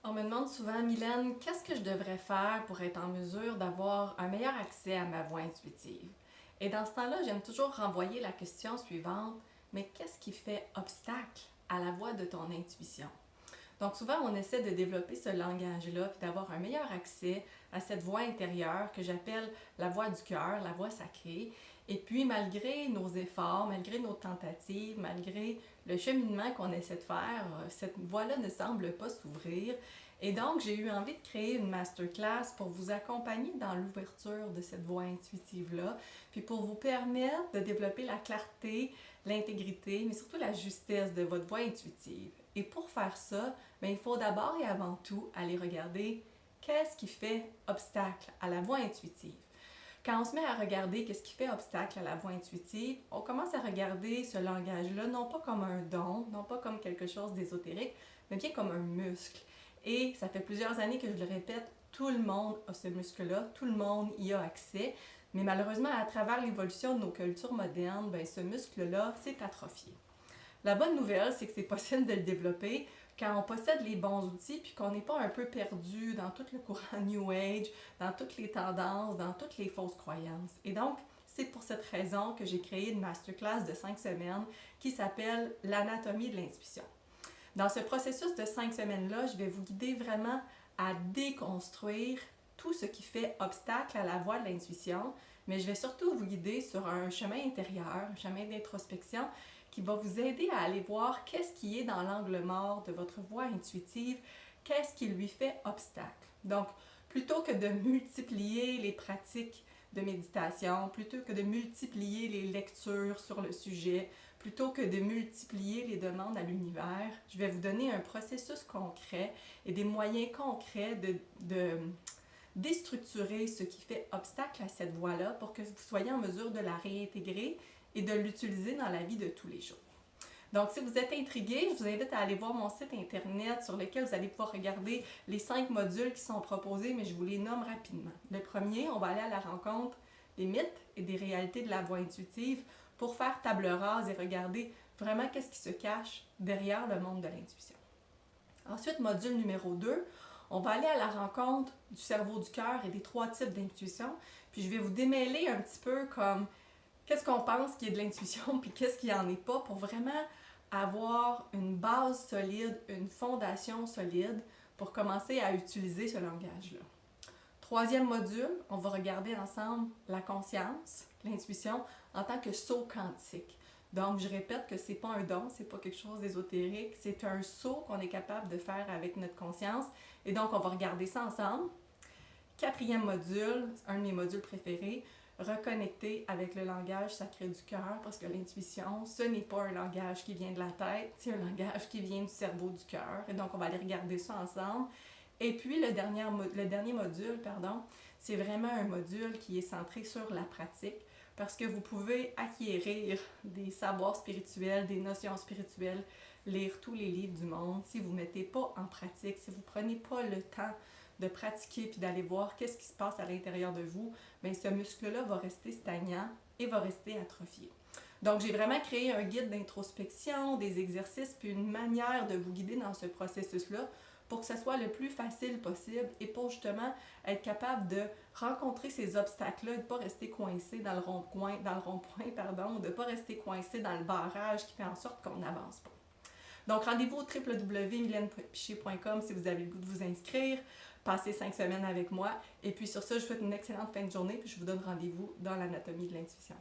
On me demande souvent, Mylène, qu'est-ce que je devrais faire pour être en mesure d'avoir un meilleur accès à ma voix intuitive? Et dans ce temps-là, j'aime toujours renvoyer la question suivante, mais qu'est-ce qui fait obstacle à la voix de ton intuition? Donc souvent, on essaie de développer ce langage-là, puis d'avoir un meilleur accès à cette voix intérieure que j'appelle la voix du cœur, la voix sacrée. Et puis, malgré nos efforts, malgré nos tentatives, malgré le cheminement qu'on essaie de faire, cette voie-là ne semble pas s'ouvrir. Et donc, j'ai eu envie de créer une masterclass pour vous accompagner dans l'ouverture de cette voie intuitive-là, puis pour vous permettre de développer la clarté, l'intégrité, mais surtout la justesse de votre voix intuitive. Et pour faire ça, bien, il faut d'abord et avant tout aller regarder qu'est-ce qui fait obstacle à la voix intuitive. Quand on se met à regarder qu'est-ce qui fait obstacle à la voix intuitive, on commence à regarder ce langage-là non pas comme un don, non pas comme quelque chose d'ésotérique, mais bien comme un muscle. Et ça fait plusieurs années que je le répète, tout le monde a ce muscle-là, tout le monde y a accès, mais malheureusement, à travers l'évolution de nos cultures modernes, bien, ce muscle-là s'est atrophié. La bonne nouvelle, c'est que c'est possible de le développer quand on possède les bons outils puis qu'on n'est pas un peu perdu dans tout le courant New Age, dans toutes les tendances, dans toutes les fausses croyances. Et donc, c'est pour cette raison que j'ai créé une masterclass de 5 semaines qui s'appelle l'anatomie de l'intuition. Dans ce processus de 5 semaines-là, je vais vous guider vraiment à déconstruire tout ce qui fait obstacle à la voie de l'intuition, mais je vais surtout vous guider sur un chemin intérieur, un chemin d'introspection qui va vous aider à aller voir qu'est-ce qui est dans l'angle mort de votre voix intuitive, qu'est-ce qui lui fait obstacle. Donc, plutôt que de multiplier les pratiques de méditation, plutôt que de multiplier les lectures sur le sujet, plutôt que de multiplier les demandes à l'univers, je vais vous donner un processus concret et des moyens concrets de déstructurer ce qui fait obstacle à cette voie-là pour que vous soyez en mesure de la réintégrer et de l'utiliser dans la vie de tous les jours. Donc, si vous êtes intrigué, je vous invite à aller voir mon site internet sur lequel vous allez pouvoir regarder les 5 modules qui sont proposés, mais je vous les nomme rapidement. Le premier, on va aller à la rencontre des mythes et des réalités de la voix intuitive pour faire table rase et regarder vraiment qu'est-ce qui se cache derrière le monde de l'intuition. Ensuite, module numéro 2, on va aller à la rencontre du cerveau du cœur et des 3 types d'intuition. Puis je vais vous démêler un petit peu comme qu'est-ce qu'on pense qui est de l'intuition puis qu'est-ce qui n'en est pas pour vraiment avoir une base solide, une fondation solide pour commencer à utiliser ce langage-là. Troisième module, on va regarder ensemble la conscience, l'intuition en tant que saut quantique. Donc, je répète que ce n'est pas un don, ce n'est pas quelque chose d'ésotérique, c'est un saut qu'on est capable de faire avec notre conscience. Et donc, on va regarder ça ensemble. Quatrième module, un de mes modules préférés, reconnecter avec le langage sacré du cœur, parce que l'intuition, ce n'est pas un langage qui vient de la tête, c'est un langage qui vient du cerveau du cœur. Et donc, on va aller regarder ça ensemble. Et puis, le dernier module, c'est vraiment un module qui est centré sur la pratique, parce que vous pouvez acquérir des savoirs spirituels, des notions spirituelles, lire tous les livres du monde. Si vous ne mettez pas en pratique, si vous ne prenez pas le temps de pratiquer puis d'aller voir qu'est-ce qui se passe à l'intérieur de vous, bien, ce muscle-là va rester stagnant et va rester atrophié. Donc, j'ai vraiment créé un guide d'introspection, des exercices, puis une manière de vous guider dans ce processus-là pour que ce soit le plus facile possible et pour justement être capable de rencontrer ces obstacles-là et de ne pas rester coincé dans le rond-point, ou de ne pas rester coincé dans le barrage qui fait en sorte qu'on n'avance pas. Donc, rendez-vous au www.mylenepiché.com si vous avez le goût de vous inscrire. Passez 5 semaines avec moi. Et puis sur ça, je vous souhaite une excellente fin de journée. Puis je vous donne rendez-vous dans l'anatomie de l'intuition.